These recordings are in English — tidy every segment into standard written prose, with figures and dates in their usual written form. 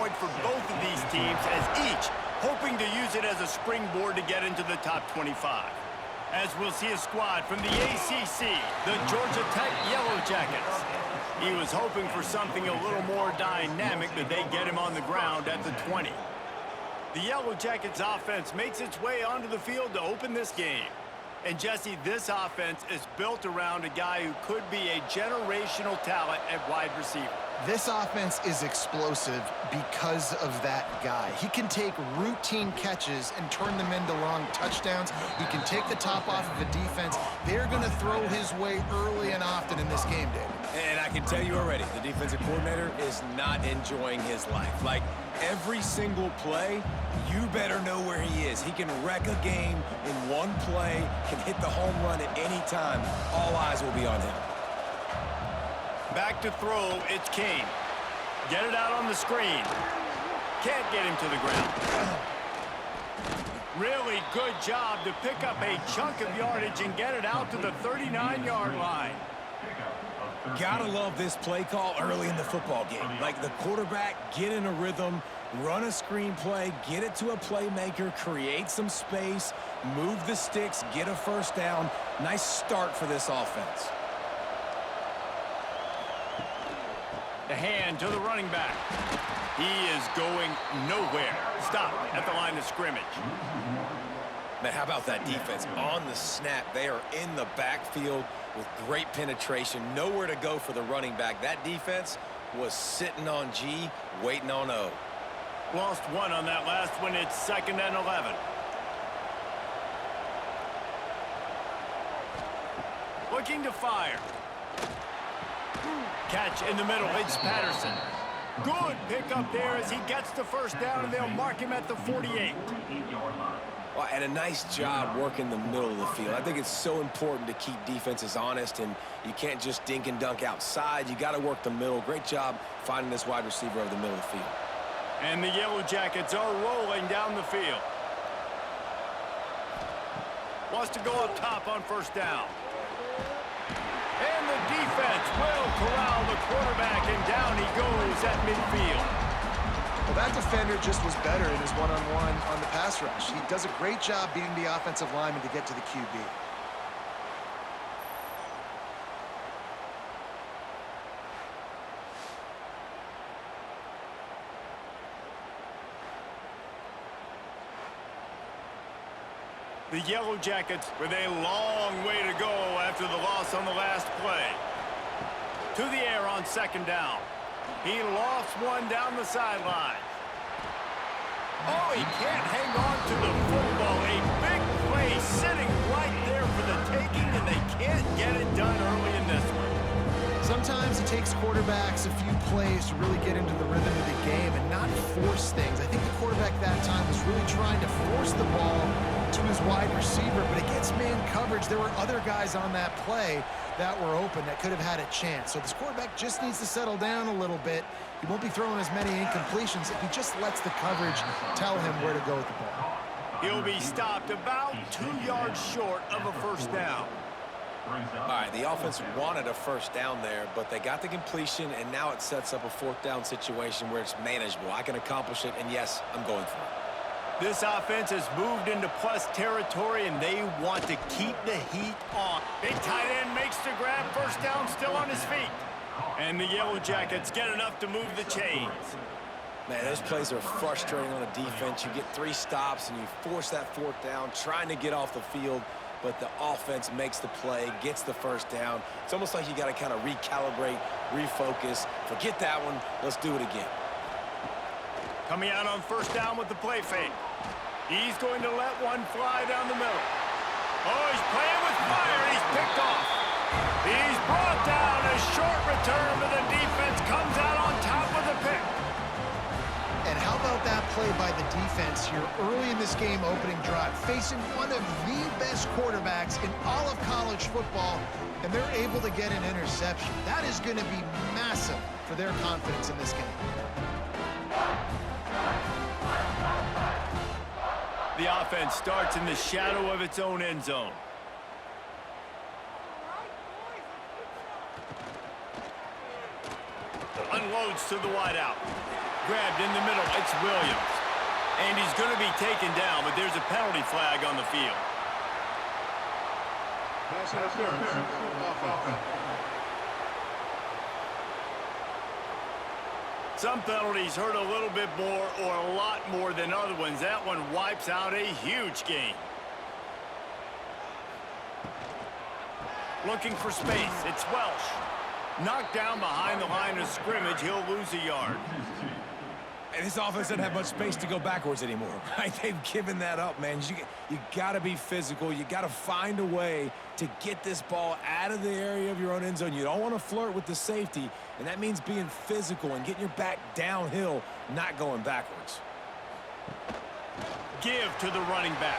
point for both of these teams, as each hoping to use it as a springboard to get into the top 25. As we'll see a squad from the ACC, the Georgia Tech Yellow Jackets. He was hoping for something a little more dynamic, but they get him on the ground at the 20. The Yellow Jackets offense makes its way onto the field to open this game. And Jesse, this offense is built around a guy who could be a generational talent at wide receiver. This offense is explosive because of that guy. He can take routine catches and turn them into long touchdowns. He can take the top off of a defense. They're going to throw his way early and often in this game, David. And I can tell you already, the defensive coordinator is not enjoying his life. Like, every single play, you better know where he is. He can wreck a game in one play, can hit the home run at any time. All eyes will be on him. Back to throw, it's Kane. Get it out on the screen. Can't get him to the ground. Really good job to pick up a chunk of yardage and get it out to the 39-yard line. Gotta love this play call early in the football game. Like, the quarterback, get in a rhythm, run a screen play, get it to a playmaker, create some space, move the sticks, get a first down. Nice start for this offense. The hand to the running back. He is going nowhere. Stop at the line of scrimmage. Man, how about that defense? On the snap, they are in the backfield with great penetration. Nowhere to go for the running back. That defense was sitting on G, waiting on O. Lost one on that last one. It's 2nd and 11. Looking to fire. Catch in the middle. It's Patterson. Good pickup there as he gets the first down, and they'll mark him at the 48. Well, and a nice job working the middle of the field. I think it's so important to keep defenses honest, and you can't just dink and dunk outside. You got to work the middle. Great job finding this wide receiver over the middle of the field. And the Yellow Jackets are rolling down the field. Wants to go up top on first down. And the defense will corral the quarterback, and down he goes at midfield. Well, that defender just was better in his one-on-one on the pass rush. He does a great job beating the offensive lineman to get to the QB. The Yellow Jackets with a long way to go after the loss on the last play. To the air on 2nd down. He lost one down the sideline. Oh, he can't hang on to the football. A big play sitting right there for the taking, and they can't get it done early in this one. Sometimes it takes quarterbacks a few plays to really get into the rhythm of the game and not force things. I think the quarterback that time was really trying to force the ball to his wide receiver, but against man coverage, there were other guys on that play that were open that could have had a chance. So this quarterback just needs to settle down a little bit. He won't be throwing as many incompletions if he just lets the coverage tell him where to go with the ball. He'll be stopped about 2 yards short of a first down. All right, the offense wanted a first down there, but they got the completion, and now it sets up a 4th down situation where it's manageable. I can accomplish it, and yes, I'm going for it. This offense has moved into plus territory, and they want to keep the heat on. Big tight end makes the grab, first down, still on his feet. And the Yellow Jackets get enough to move the chains. Man, those plays are frustrating on a defense. You get 3 stops, and you force that 4th down, trying to get off the field, but the offense makes the play, gets the first down. It's almost like you got to kind of recalibrate, refocus. Forget that one. Let's do it again. Coming out on first down with the play fake. He's going to let one fly down the middle. Oh, he's playing with fire. He's picked off. He's brought down. A short return, but the defense comes out on top with the pick. And how about that play by the defense here early in this game opening drive, facing one of the best quarterbacks in all of college football, and they're able to get an interception. That is going to be massive for their confidence in this game. The offense starts in the shadow of its own end zone. Unloads to the wideout. Grabbed in the middle. It's Williams. And he's going to be taken down, but there's a penalty flag on the field. Some penalties hurt a little bit more or a lot more than other ones. That one wipes out a huge game. Looking for space. It's Welsh. Knocked down behind the line of scrimmage. He'll lose a yard. And this offense doesn't have much space to go backwards anymore, right? They've given that up, man. You got to be physical. You got to find a way to get this ball out of the area of your own end zone. You don't want to flirt with the safety, and that means being physical and getting your back downhill, not going backwards. Give to the running back.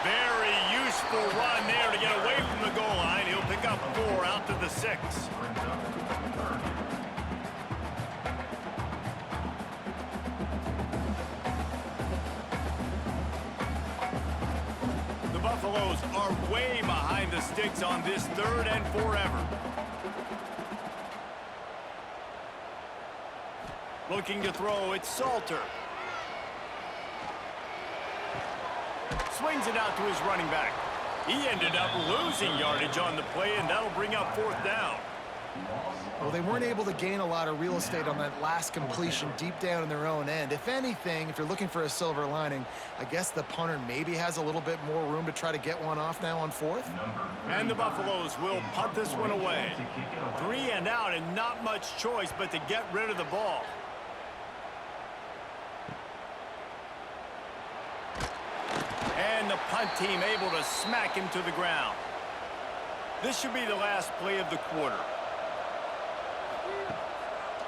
Very useful run there to get away from the goal line. He'll pick up 4 out to the 6. The Buffaloes are way behind the sticks on this 3rd and forever. Looking to throw, it's Salter. Swings it out to his running back. He ended up losing yardage on the play, and that'll bring up 4th down. Well, they weren't able to gain a lot of real estate on that last completion deep down in their own end. If anything, if you're looking for a silver lining, I guess the punter maybe has a little bit more room to try to get one off now on 4th. And the Buffaloes will punt this one away. 3 and out, and not much choice but to get rid of the ball. And the punt team able to smack him to the ground. This should be the last play of the quarter.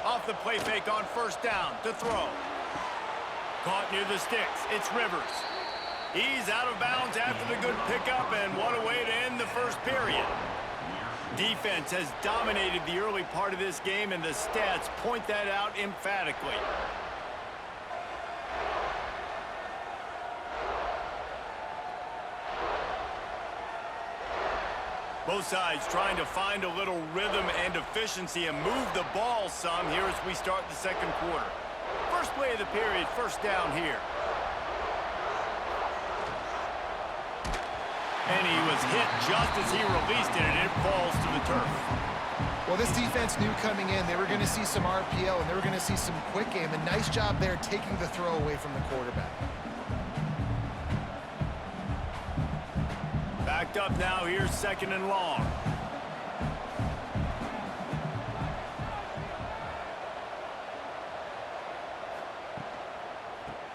Off the play fake on 1st down to throw. Caught near the sticks. It's Rivers. He's out of bounds after the good pickup, and what a way to end the 1st period. Defense has dominated the early part of this game, and the stats point that out emphatically. Both sides trying to find a little rhythm and efficiency and move the ball some here as we start the 2nd quarter. First play of the period, 1st down here. And he was hit just as he released it, and it falls to the turf. Well, this defense knew coming in they were going to see some RPO and they were going to see some quick game. A nice job there taking the throw away from the quarterback. Backed up now, here's 2nd and long.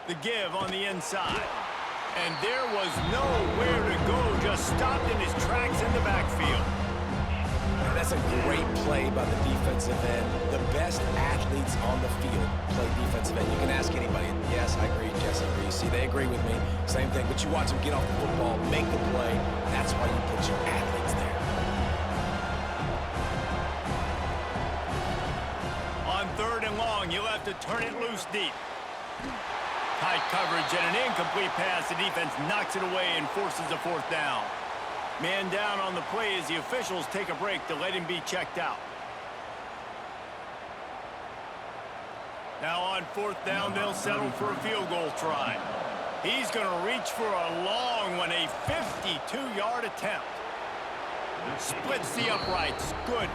The give on the inside. And there was nowhere to go, just stopped in his tracks in the backfield. That's a great play by the defensive end. The best athletes on the field play defensive end. You can ask anybody. Yes, I agree. Yes, I agree. See, they agree with me. Same thing. But you watch them get off the football, make the play. That's why you put your athletes there. On 3rd and long, you'll have to turn it loose deep. Tight coverage and an incomplete pass. The defense knocks it away and forces a 4th down. Man down on the play as the officials take a break to let him be checked out. Now on 4th down, they'll settle for a field goal try. He's going to reach for a long one, a 52-yard attempt. Splits the uprights. Good.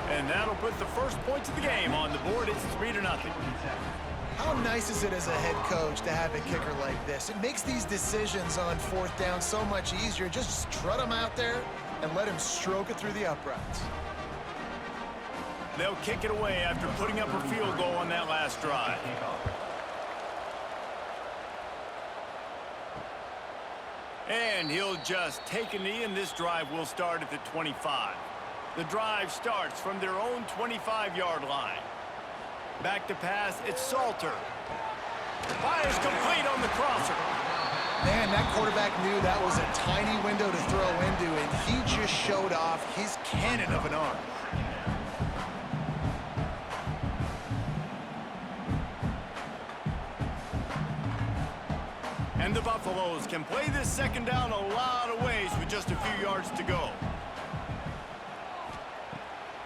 And that'll put the first points of the game on the board. It's 3-0. How nice is it as a head coach to have a kicker like this? It makes these decisions on 4th down so much easier. Just strut him out there and let him stroke it through the uprights. They'll kick it away after putting up a field goal on that last drive. And he'll just take a knee, and this drive will start at the 25. The drive starts from their own 25-yard line. Back to pass, it's Salter. Fires complete on the crosser. Man, that quarterback knew that was a tiny window to throw into, and he just showed off his cannon of an arm. And the Buffaloes can play this 2nd down a lot of ways with just a few yards to go.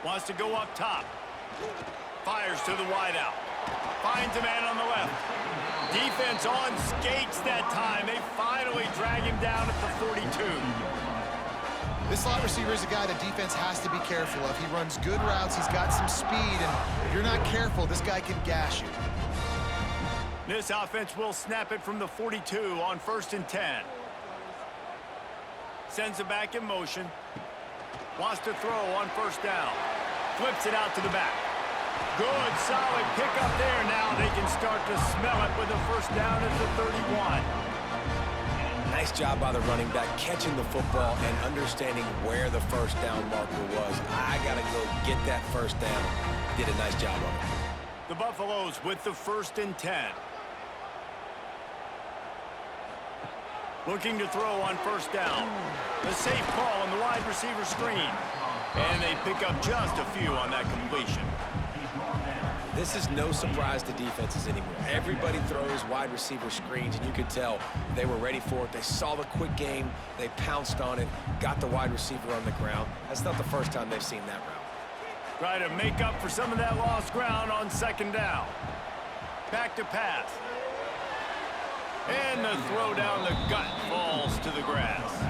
Wants to go up top. Fires to the wideout. finds a man on the left. Defense on skates that time. They finally drag him down at the 42. This slot receiver is a guy the defense has to be careful of. He runs good routes. He's got some speed, and if you're not careful, this guy can gash you. This offense will snap it from the 42 on 1st and 10. Sends it back in motion. Wants to throw on 1st down. Flips it out to the back. Good, solid pickup there. Now they can start to smell it with a 1st down at the 31. Nice job by the running back catching the football and understanding where the 1st down marker was. I got to go get that 1st down. Did a nice job of it. The Buffaloes with the 1st and 10. Looking to throw on 1st down. A safe call on the wide receiver screen. And they pick up just a few on that completion. This is no surprise to defenses anymore. Everybody throws wide receiver screens, and you could tell they were ready for it. They saw the quick game. They pounced on it, got the wide receiver on the ground. That's not the first time they've seen that route. Try to make up for some of that lost ground on 2nd down. Back to pass. And the throw down the gut falls to the grass.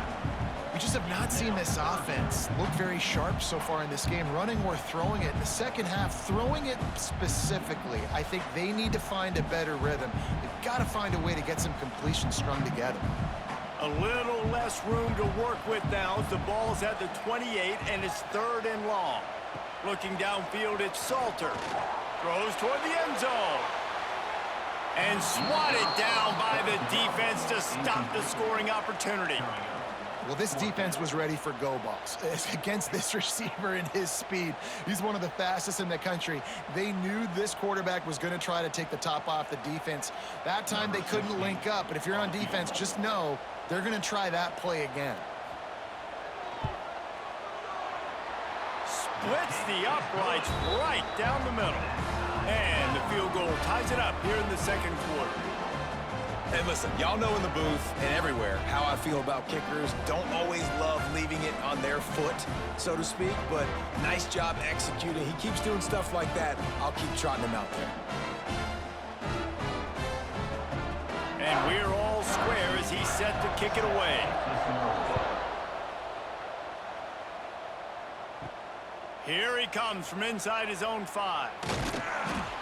We just have not seen this offense look very sharp so far in this game, running or throwing it. In the second half, throwing it specifically, I think they need to find a better rhythm. They've got to find a way to get some completions strung together. A little less room to work with now as the ball's at the 28 and it's 3rd and long. Looking downfield, it's Salter. Throws toward the end zone. And swatted down by the defense to stop the scoring opportunity. Well, this defense was ready for go balls against this receiver and his speed. He's one of the fastest in the country. They knew this quarterback was going to try to take the top off the defense. That time they couldn't link up, but if you're on defense, just know they're going to try that play again. Splits the uprights right down the middle. And the field goal ties it up here in the 2nd quarter. And listen, y'all know in the booth and everywhere how I feel about kickers. Don't always love leaving it on their foot, so to speak, but nice job executing. He keeps doing stuff like that. I'll keep trotting him out there. And we're all square as he's set to kick it away. Here he comes from inside his own 5.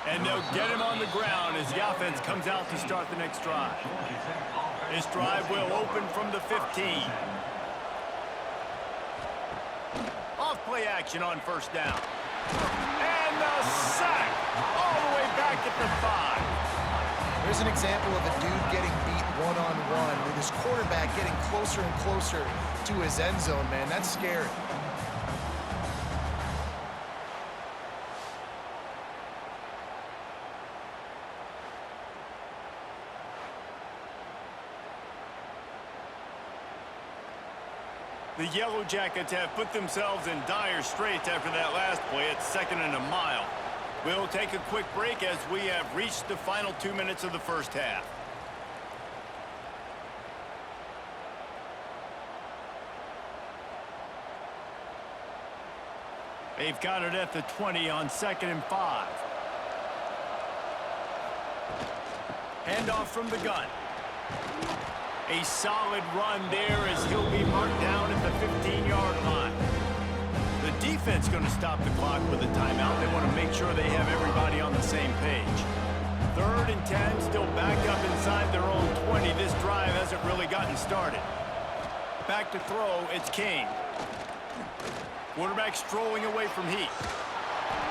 And they'll get him on the ground as the offense comes out to start the next drive. This drive will open from the 15. Off play action on 1st down. And the sack all the way back at the 5. There's an example of a dude getting beat one-on-one with his quarterback getting closer and closer to his end zone, man. That's scary. The Yellow Jackets have put themselves in dire straits after that last play at 2nd and a mile. We'll take a quick break as we have reached the final 2 minutes of the 1st half. They've got it at the 20 on 2nd and 5. Handoff from the gun. A solid run there as he'll be marked down at the 15-yard line. The defense going to stop the clock with a timeout. They want to make sure they have everybody on the same page. 3rd and 10, still back up inside their own 20. This drive hasn't really gotten started. Back to throw, it's King. Quarterback strolling away from Heat.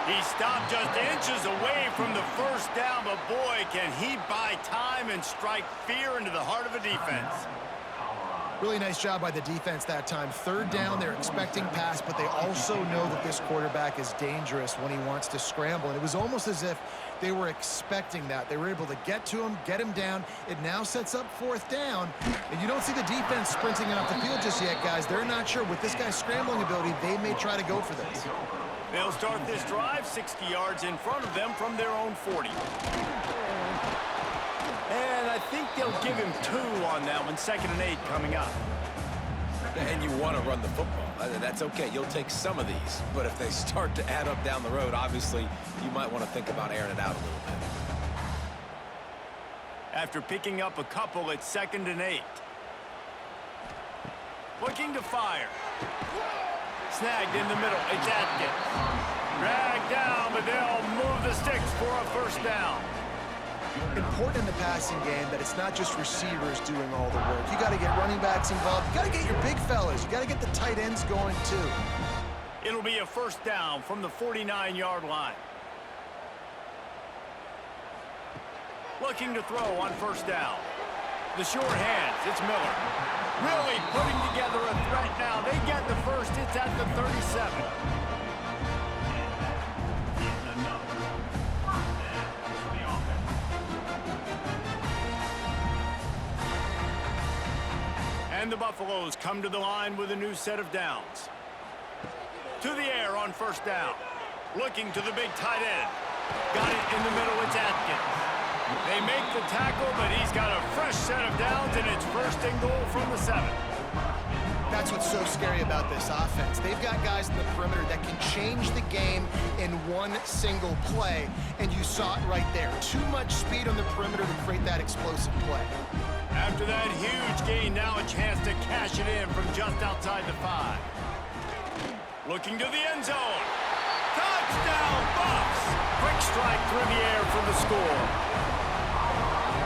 He stopped just inches away from the 1st down, but boy, can he buy time and strike fear into the heart of a defense. Really nice job by the defense that time. 3rd down, they're expecting pass, but they also know that this quarterback is dangerous when he wants to scramble. And it was almost as if they were expecting that. They were able to get to him, get him down. It now sets up 4th down. And you don't see the defense sprinting it off the field just yet, guys. They're not sure. With this guy's scrambling ability, they may try to go for this. They'll start this drive 60 yards in front of them from their own 40. And I think they'll give him 2 on that one. 2nd and 8 coming up. And you want to run the football. That's okay. You'll take some of these. But if they start to add up down the road, obviously, you might want to think about airing it out a little bit. after picking up a couple at 2nd and 8. Looking to fire. Snagged in the middle. It's Atkins. Dragged down, but they'll move the sticks for a first down. Important in the passing game that it's not just receivers doing all the work. You got to get running backs involved. You got to get your big fellas. You got to get the tight ends going too. It'll be a first down from the 49-yard line. Looking to throw on first down. The short hands, it's Miller. Really putting together a threat now. They get the first, it's at the 37. And the Buffaloes come to the line with a new set of downs. To the air on first down. Looking to the big tight end. Got it in the middle, it's Atkins. They make the tackle, but he's got a fresh set of downs, and it's 1st and goal from the 7. That's what's so scary about this offense. They've got guys in the perimeter that can change the game in one single play, and you saw it right there. Too much speed on the perimeter to create that explosive play. After that huge gain, now a chance to cash it in from just outside the 5. Looking to the end zone. Touchdown, Buffs! Quick strike through the air for the score.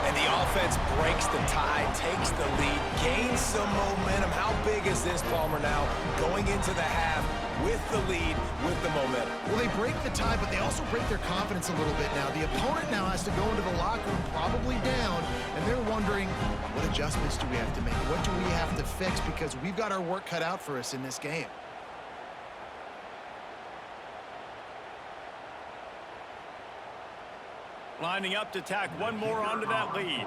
And the offense breaks the tie, takes the lead, gains some momentum. How big is this, Palmer, now going into the half with the lead, with the momentum? Well, they break the tie, but they also break their confidence a little bit now. The opponent now has to go into the locker room probably down, and they're wondering, what adjustments do we have to make? What do we have to fix? Because we've got our work cut out for us in this game. Lining up to tack one more onto that lead.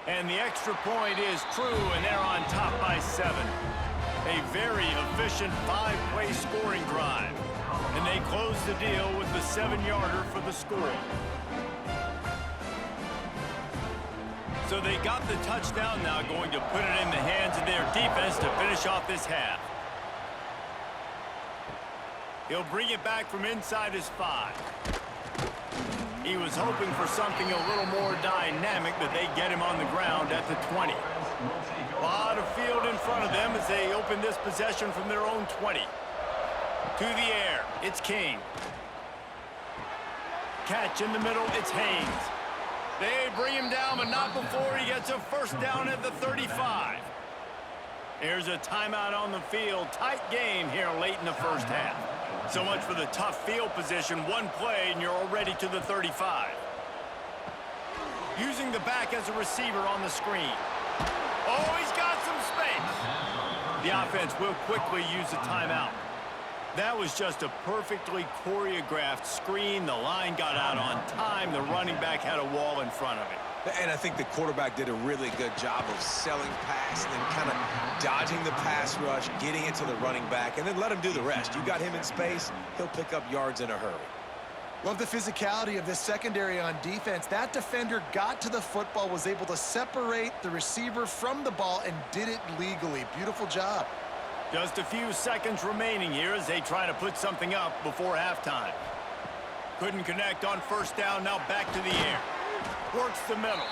And the extra point is true, and they're on top by 7. A very efficient 5-play scoring drive. And they close the deal with the 7-yarder for the score. So they got the touchdown now, going to put it in the hands of their defense to finish off this half. He'll bring it back from inside his 5. He was hoping for something a little more dynamic, but they get him on the ground at the 20. A lot of field in front of them as they open this possession from their own 20. To the air, it's King. Catch in the middle, it's Haynes. They bring him down, but not before he gets a first down at the 35. Here's a timeout on the field. Tight game here late in the first half. So much for the tough field position. One play, and you're already to the 35. Using the back as a receiver on the screen. Oh, he's got some space. The offense will quickly use a timeout. That was just a perfectly choreographed screen. The line got out on time. The running back had a wall in front of it. And I think the quarterback did a really good job of selling pass and then kind of dodging the pass rush, getting it to the running back, and then let him do the rest. You got him in space, he'll pick up yards in a hurry. Love the physicality of this secondary on defense. That defender got to the football, was able to separate the receiver from the ball, and did it legally. Beautiful job. Just a few seconds remaining here as they try to put something up before halftime. Couldn't connect on first down, now back to the air. Works the middle.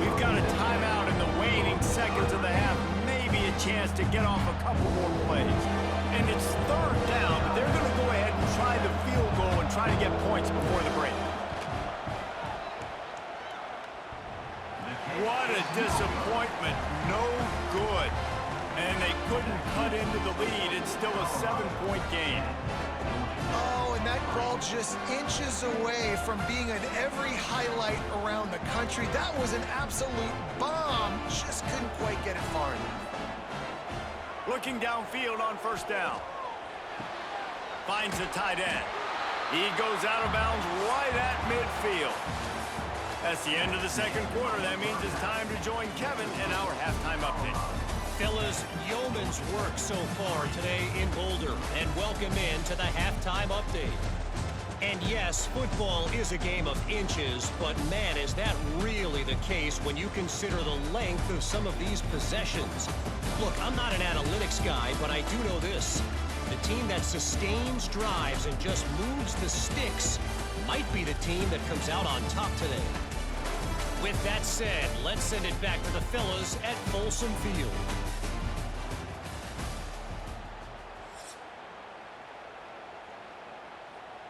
We've got a timeout in the waning seconds of the half. Maybe a chance to get off a couple more plays. And it's 3rd down, but they're going to go ahead and try the field goal and try to get points before the break. What a disappointment. No good. And they couldn't cut into the lead. It's still a 7-point game. Oh, and that ball just inches away from being in every highlight around the country. That was an absolute bomb. Just couldn't quite get it far enough. Looking downfield on first down. Finds the tight end. He goes out of bounds right at midfield. That's the end of the 2nd quarter. That means it's time to join Kevin in our halftime update. Fellas, yeoman's work so far today in Boulder, and welcome in to the halftime update. And yes, football is a game of inches, but man, is that really the case when you consider the length of some of these possessions. Look, I'm not an analytics guy, but I do know this. The team that sustains drives and just moves the sticks might be the team that comes out on top today. With that said, let's send it back to the fellas at Folsom Field.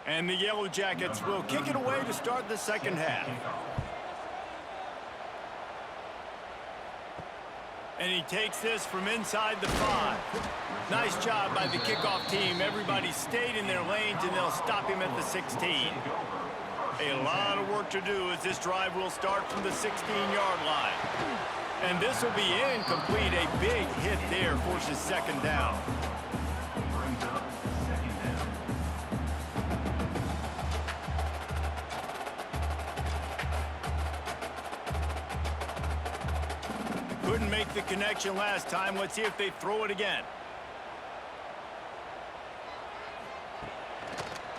And the Yellow Jackets will kick it away to start the second half. And he takes this from inside the 5. Nice job by the kickoff team. Everybody stayed in their lanes, and they'll stop him at the 16. A lot of work to do as this drive will start from the 16-yard line. And this will be incomplete. A big hit there forces second down. Couldn't make the connection last time. Let's see if they throw it again.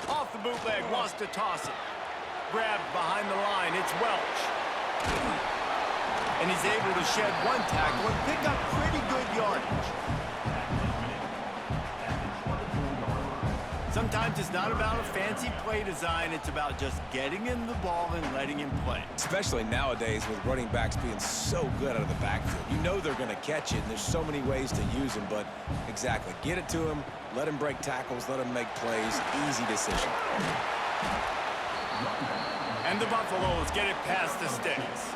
Off the bootleg, wants to toss it. Grabbed behind the line, it's Welch. And he's able to shed one tackle and pick up pretty good yardage. Sometimes it's not about a fancy play design, it's about just getting him the ball and letting him play. Especially nowadays with running backs being so good out of the backfield. You know they're going to catch it, and there's so many ways to use them, but exactly. Get it to him, let him break tackles, let him make plays. Easy decision. And the Buffaloes get it past the sticks.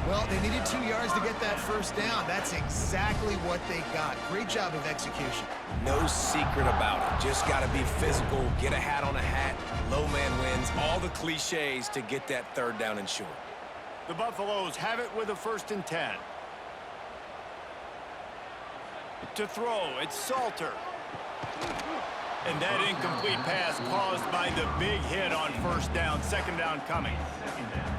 Well, they needed 2 yards to get that first down. That's exactly what they got. Great job of execution. No secret about it. Just got to be physical, get a hat on a hat, low man wins, all the cliches to get that third down and short. The Buffaloes have it with a 1st and 10. To throw, it's Salter. And that incomplete pass caused by the big hit on 1st down. 2nd down coming.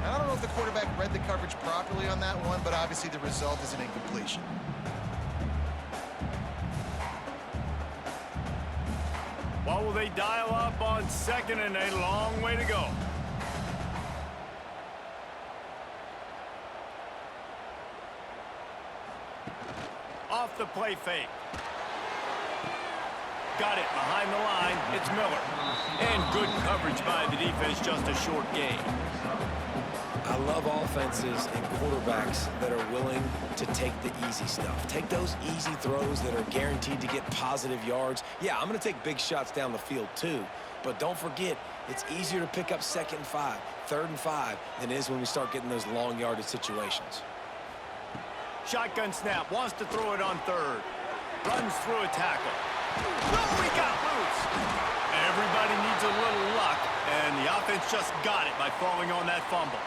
I don't know if the quarterback read the coverage properly on that one, but obviously the result is an incompletion. What will they dial up on 2nd and a long way to go? Off the play fake. Got it behind the line. It's Miller. And good coverage by the defense, just a short gain. I love offenses and quarterbacks that are willing to take the easy stuff. Take those easy throws that are guaranteed to get positive yards. Yeah, I'm going to take big shots down the field too. But don't forget, it's easier to pick up 2nd and 5, 3rd and 5 than it is when we start getting those long yardage situations. Shotgun snap. Wants to throw it on 3rd. Runs through a tackle. Oh, he got loose. Everybody needs a little luck, and the offense just got it by falling on that fumble.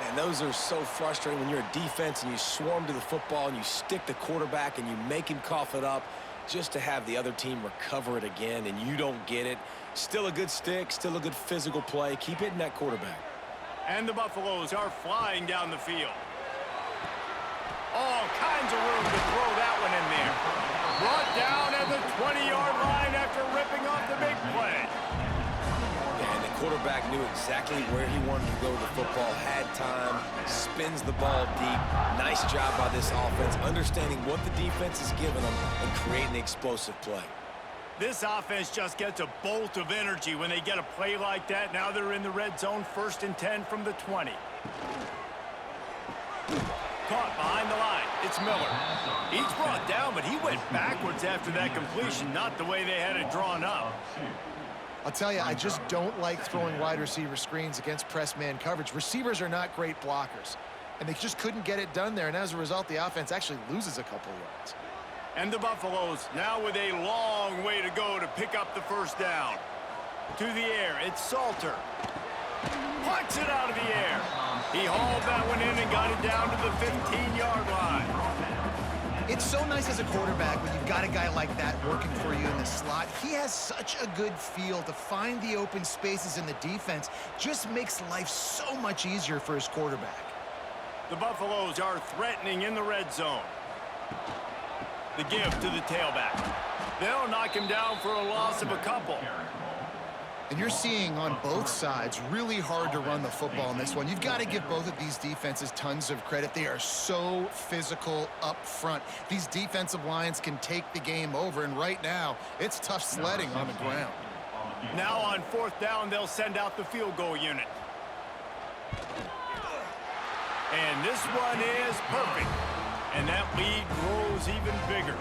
Man, those are so frustrating when you're a defense and you swarm to the football and you stick the quarterback and you make him cough it up just to have the other team recover it again and you don't get it. Still a good stick, still a good physical play. Keep hitting that quarterback. And the Buffaloes are flying down the field. All kinds of room to throw that one in there. Brought down at the 20-yard line after ripping off the big play. And the quarterback knew exactly where he wanted to go with the football, had time, spins the ball deep. Nice job by this offense, understanding what the defense is giving them and creating the explosive play. This offense just gets a bolt of energy when they get a play like that. Now they're in the red zone, 1st and 10 from the 20. Caught behind the line. It's Miller. He's brought down, but he went backwards after that completion, not the way they had it drawn up. I'll tell you, I just don't like throwing wide receiver screens against press man coverage. Receivers are not great blockers, and they just couldn't get it done there, and as a result, the offense actually loses a couple yards. And the Buffaloes now with a long way to go to pick up the 1st down. To the air, it's Salter. Punts it out of the air. He hauled that one in and got it down to the 15-yard line. It's so nice as a quarterback when you've got a guy like that working for you in the slot. He has such a good feel to find the open spaces in the defense. Just makes life so much easier for his quarterback. The Buffaloes are threatening in the red zone. The give to the tailback. They'll knock him down for a loss of a couple. And you're seeing on both sides really hard to run the football in this one. You've got to give both of these defenses tons of credit. They are so physical up front. These defensive lines can take the game over, and right now, it's tough sledding on the ground. Now on 4th down, they'll send out the field goal unit. And this one is perfect. And that lead grows even bigger.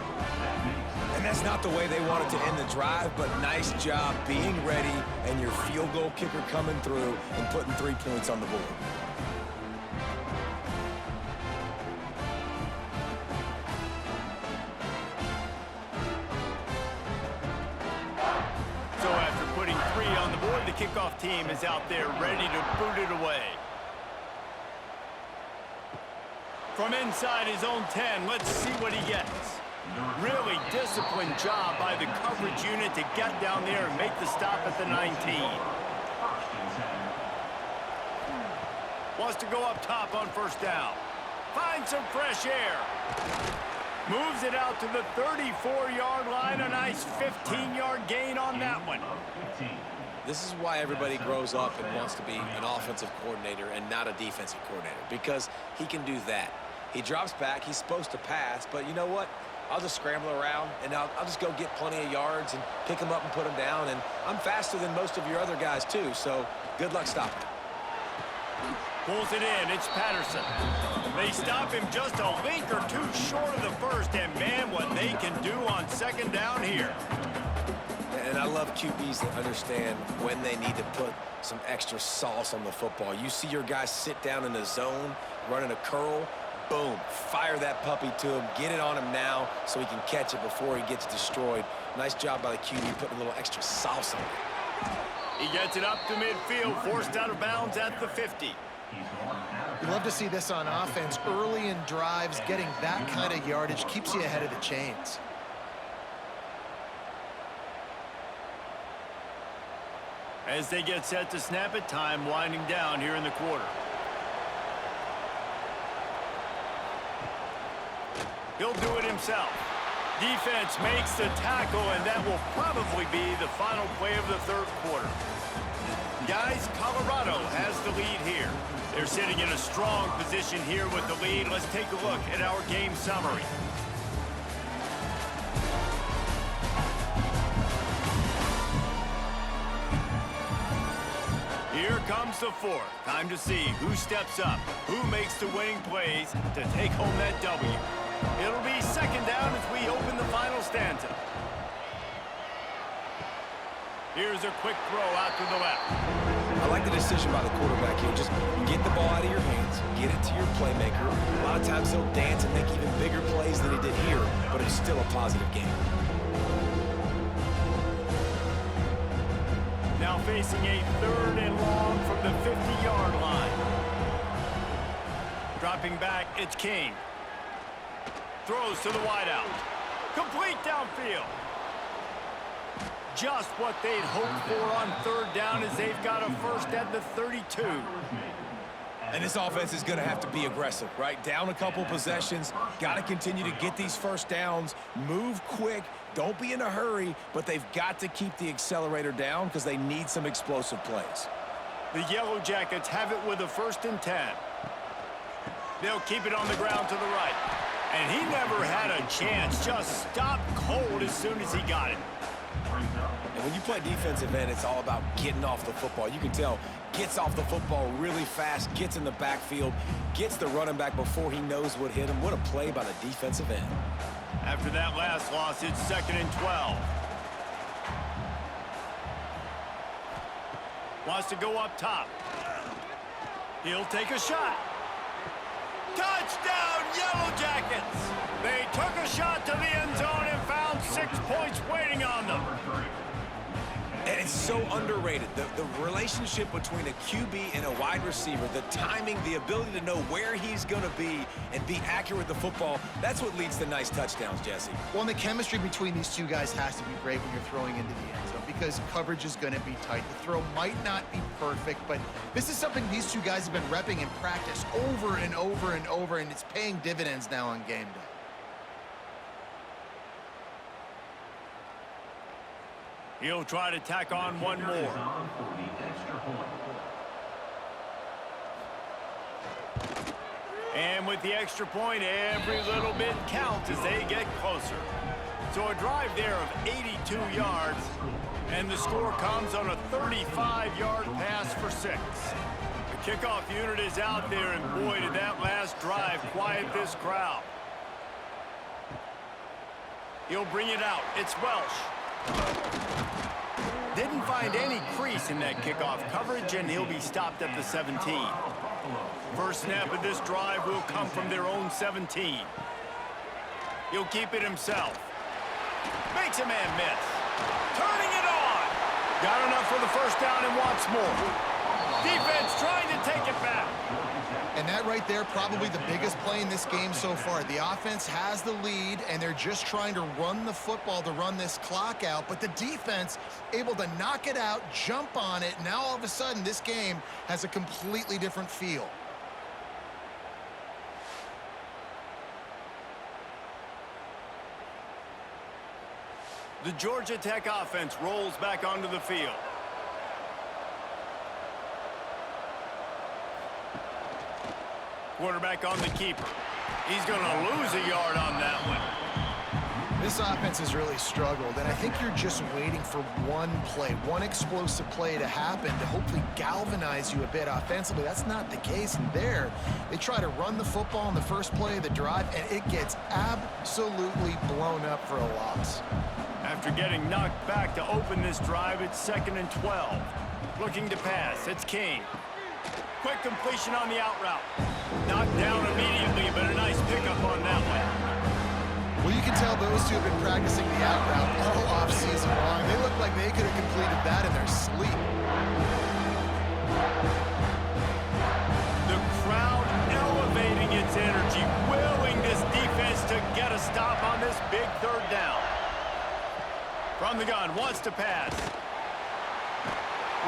And that's not the way they wanted to end the drive, but nice job being ready and your field goal kicker coming through and putting 3 points on the board. So after putting 3 on the board, the kickoff team is out there ready to boot it away. From inside his own 10, let's see what he gets. Really disciplined job by the coverage unit to get down there and make the stop at the 19. Wants to go up top on 1st down. Finds some fresh air. Moves it out to the 34-yard line. A nice 15-yard gain on that one. This is why everybody grows up and wants to be an offensive coordinator and not a defensive coordinator, because he can do that. He drops back. He's supposed to pass, but you know what? I'll just scramble around, and I'll just go get plenty of yards and pick them up and put them down, and I'm faster than most of your other guys, too, so good luck stopping him. Pulls it in. It's Patterson. They stop him just a link or two short of the first, and man, what they can do on 2nd down here. And I love QBs that understand when they need to put some extra sauce on the football. You see your guys sit down in the zone, running a curl, boom, fire that puppy to him, get it on him now so he can catch it before he gets destroyed. Nice job by the QB putting a little extra sauce on it. He gets it up to midfield, forced out of bounds at the 50. You love to see this on offense. Early in drives, getting that kind of yardage keeps you ahead of the chains. As they get set to snap it, time winding down here in the quarter. He'll do it himself. Defense makes the tackle, and that will probably be the final play of the 3rd quarter. Guys, Colorado has the lead here. They're sitting in a strong position here with the lead. Let's take a look at our game summary. Here comes the 4th. Time to see who steps up, who makes the winning plays to take home that W. It'll be 2nd down as we open the final stanza. Here's a quick throw out to the left. I like the decision by the quarterback here. Just get the ball out of your hands, get it to your playmaker. A lot of times he'll dance and make even bigger plays than he did here, but it's still a positive game. Now facing a 3rd and long from the 50-yard line. Dropping back, it's King. Throws to the wideout. Complete downfield. Just what they'd hoped for on 3rd down as they've got a 1st at the 32. And this offense is going to have to be aggressive, right? Down a couple possessions, got to continue to get these 1st downs, move quick, don't be in a hurry, but they've got to keep the accelerator down because they need some explosive plays. The Yellow Jackets have it with a 1st and 10. They'll keep it on the ground to the right. And he never had a chance, just stopped cold as soon as he got it. And when you play defensive end, it's all about getting off the football. You can tell, gets off the football really fast, gets in the backfield, gets the running back before he knows what hit him. What a play by the defensive end. After that last loss, it's 2nd and 12. Wants to go up top. He'll take a shot. Touchdown, Yellow Jackets! They took a shot to the end zone and found 6 points waiting on them. And it's so underrated. The relationship between a QB and a wide receiver, the timing, the ability to know where he's going to be and be accurate with the football, that's what leads to nice touchdowns, Jesse. Well, and the chemistry between these two guys has to be great when you're throwing into the end zone because coverage is going to be tight. The throw might not be perfect, but this is something these two guys have been repping in practice over and over and over, and it's paying dividends now on game day. He'll try to tack on one more. And with the extra point, every little bit counts as they get closer. So a drive there of 82 yards, and the score comes on a 35-yard pass for 6. The kickoff unit is out there, and boy, did that last drive quiet this crowd. He'll bring it out. It's Welsh. Didn't find any crease in that kickoff coverage, and he'll be stopped at the 17. First snap of this drive will come from their own 17. He'll keep it himself. Makes a man miss. Turning it on. Got enough for the first down and wants more. Defense trying to take it back. And that right there, probably the biggest play in this game so far. The offense has the lead, and they're just trying to run the football to run this clock out. But the defense able to knock it out, jump on it. Now all of a sudden, this game has a completely different feel. The Georgia Tech offense rolls back onto the field. Quarterback on the keeper. He's going to lose a yard on that one. This offense has really struggled, and I think you're just waiting for one play, one explosive play to happen to hopefully galvanize you a bit offensively. That's not the case. And there, they try to run the football in the first play of the drive, and it gets absolutely blown up for a loss. After getting knocked back to open this drive, it's 2nd and 12. Looking to pass, it's King. Quick completion on the out route. Knocked down immediately, but a nice pickup on that one. Well, you can tell those two have been practicing the out route all offseason long. They look like they could have completed that in their sleep. The crowd elevating its energy, willing this defense to get a stop on this big 3rd down. From the gun, wants to pass.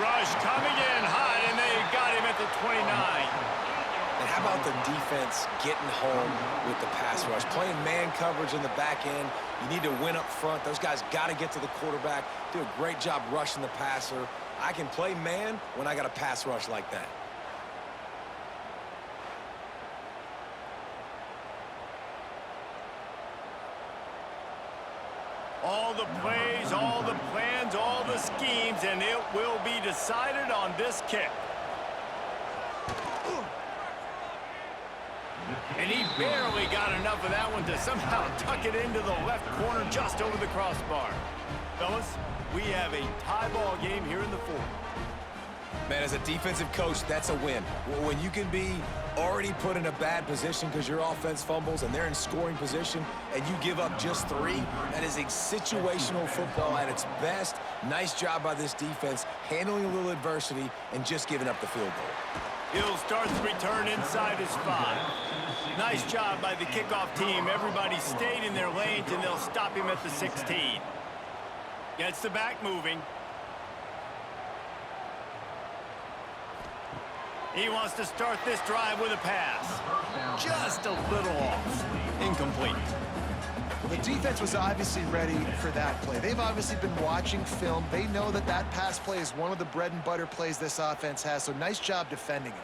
Rush coming in high, and they got him at the 29. And how about the defense getting home with the pass rush? Playing man coverage in the back end. You need to win up front. Those guys got to get to the quarterback. Do a great job rushing the passer. I can play man when I got a pass rush like that. All the plays, all the plans, all the schemes, and it will be decided on this kick. And he barely got enough of that one to somehow tuck it into the left corner just over the crossbar. Fellas, we have a tie ball game here in the 4th. Man, as a defensive coach, that's a win. When you can be already put in a bad position because your offense fumbles and they're in scoring position and you give up just 3, that is a situational football at its best. Nice job by this defense, handling a little adversity and just giving up the field goal. He'll start the return inside his 5. Nice job by the kickoff team. Everybody stayed in their lanes, and they'll stop him at the 16. Gets the back moving. He wants to start this drive with a pass. Just a little off. Incomplete. Well, the defense was obviously ready for that play. They've obviously been watching film. They know that that pass play is one of the bread and butter plays this offense has, so nice job defending it.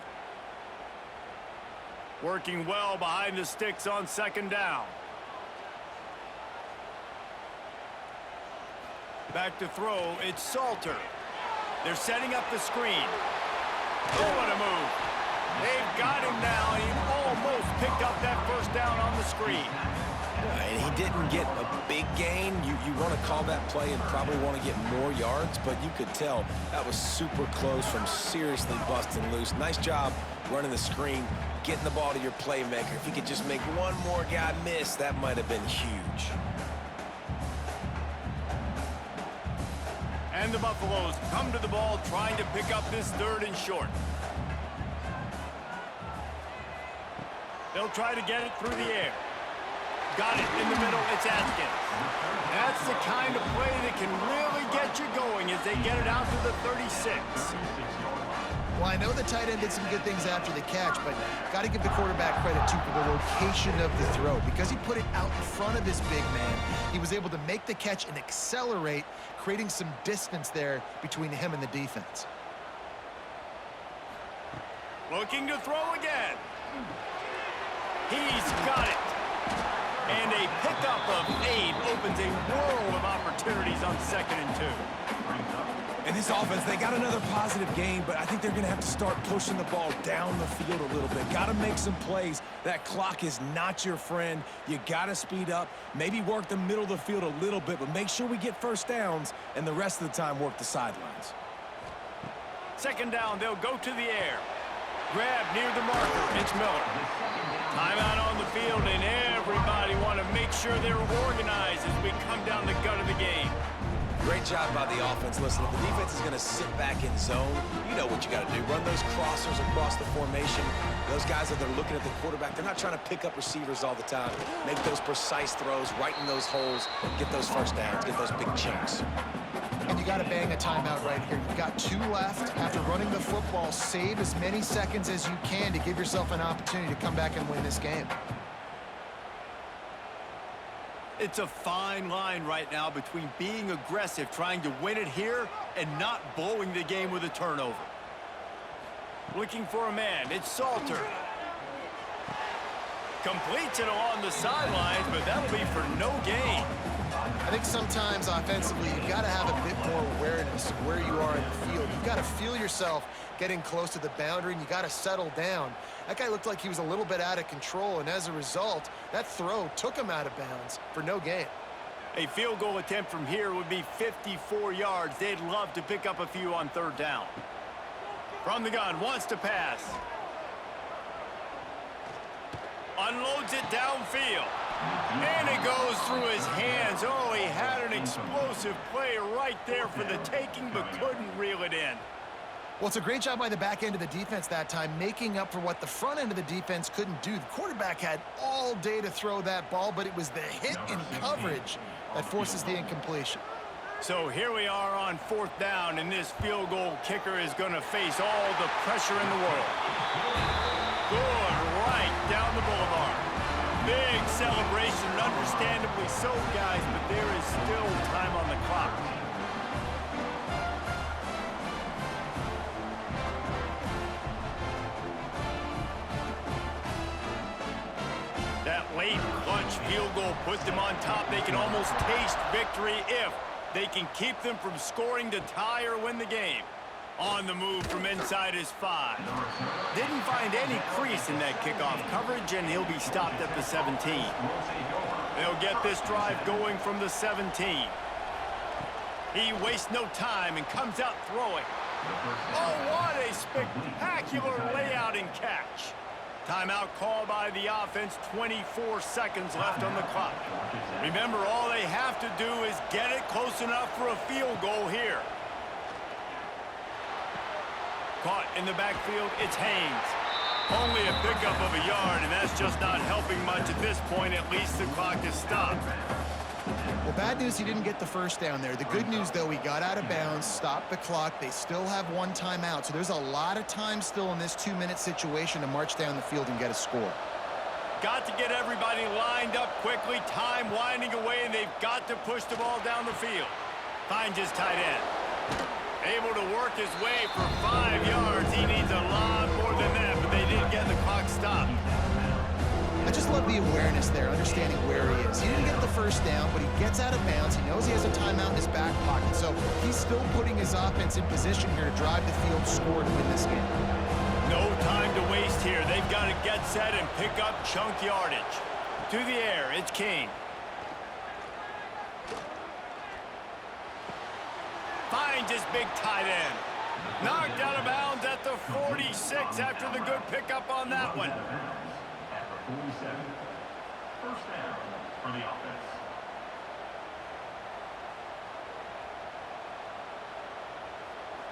Working well behind the sticks on 2nd down. Back to throw, it's Salter. They're setting up the screen. Oh, what a move. They've got him now, and he almost picked up that first down on the screen. And he didn't get a big gain. You want to call that play and probably want to get more yards, but you could tell that was super close from seriously busting loose. Nice job running the screen, getting the ball to your playmaker. If he could just make one more guy miss, that might have been huge. And the Buffaloes come to the ball trying to pick up this 3rd and short. They'll try to get it through the air. Got it in the middle, it's Atkins. That's the kind of play that can really get you going as they get it out to the 36. Well, I know the tight end did some good things after the catch, but got to give the quarterback credit, too, for the location of the throw. Because he put it out in front of his big man, he was able to make the catch and accelerate, creating some distance there between him and the defense. Looking to throw again. He's got it. And a pickup of 8 opens a world of opportunities on 2nd and 2. And this offense, they got another positive game, but I think they're going to have to start pushing the ball down the field a little bit. Got to make some plays. That clock is not your friend. You got to speed up, maybe work the middle of the field a little bit, but make sure we get first downs, and the rest of the time work the sidelines. 2nd down, they'll go to the air. Grab near the marker. It's Miller. Timeout on the field, and everybody want to make sure they're organized as we come down the gut of the game. Great job by the offense. Listen, if the defense is going to sit back in zone, you know what you got to do. Run those crossers across the formation. Those guys that they're looking at the quarterback, they're not trying to pick up receivers all the time. Make those precise throws, right in those holes, get those first downs, get those big chunks. And you got to bang a timeout right here. You've got 2 left. After running the football, save as many seconds as you can to give yourself an opportunity to come back and win this game. It's a fine line right now between being aggressive, trying to win it here, and not blowing the game with a turnover. Looking for a man. It's Salter. Completes it along the sidelines, but that'll be for no gain. I think sometimes offensively, you've got to have a bit more awareness of where you are in the field. You've got to feel yourself getting close to the boundary, and you got to settle down. That guy looked like he was a little bit out of control, and as a result, that throw took him out of bounds for no gain. A field goal attempt from here would be 54 yards. They'd love to pick up a few on 3rd down. From the gun, wants to pass. Unloads it downfield. And it goes through his hands. Oh, he had an explosive play right there for the taking, but couldn't reel it in. Well, it's a great job by the back end of the defense that time, making up for what the front end of the defense couldn't do. The quarterback had all day to throw that ball, but it was the hit in coverage that forces the incompletion. So here we are on 4th down, and this field goal kicker is going to face all the pressure in the world. Good, right down the boulevard. Big celebration, understandably so, guys, but there is still time on the clock. That late clutch field goal puts them on top. They can almost taste victory if they can keep them from scoring to tie or win the game. On the move from inside his 5. Didn't find any crease in that kickoff coverage, and he'll be stopped at the 17. They'll get this drive going from the 17. He wastes no time and comes out throwing. Oh, what a spectacular layout and catch. Timeout called by the offense, 24 seconds left on the clock. Remember, all they have to do is get it close enough for a field goal here. Caught in the backfield, it's Haynes. Only a pickup of a yard, and that's just not helping much at this point. At least the clock is stopped. Well, bad news, he didn't get the first down there. The good news, though, he got out of bounds, stopped the clock. They still have 1 timeout, so there's a lot of time still in this 2-minute situation to march down the field and get a score. Got to get everybody lined up quickly. Time winding away, and they've got to push the ball down the field. Finds his tight end. Able to work his way for 5 yards. He needs a lot more than that, but they did get the clock stopped. I just love the awareness there, understanding where he is. He didn't get the first down, but he gets out of bounds. He knows he has a timeout in his back pocket, so he's still putting his offense in position here to drive the field, score to win this game. No time to waste here. They've got to get set and pick up chunk yardage. To the air, it's King. Finds his big tight end. Knocked out of bounds at the 46 after the good pickup on that one. At the 47, first down for the offense.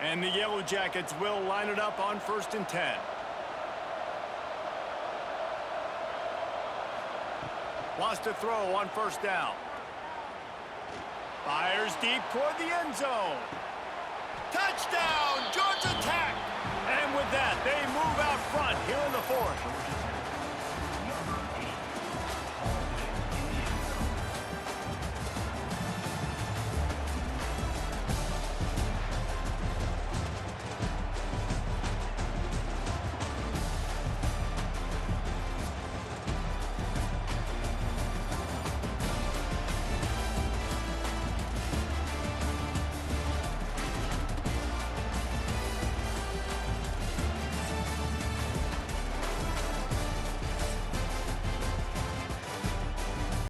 And the Yellow Jackets will line it up on 1st and 10. Wants to throw on 1st down. Fires deep toward the end zone. Touchdown, Georgia Tech! And with that, they move out front here in the 4th.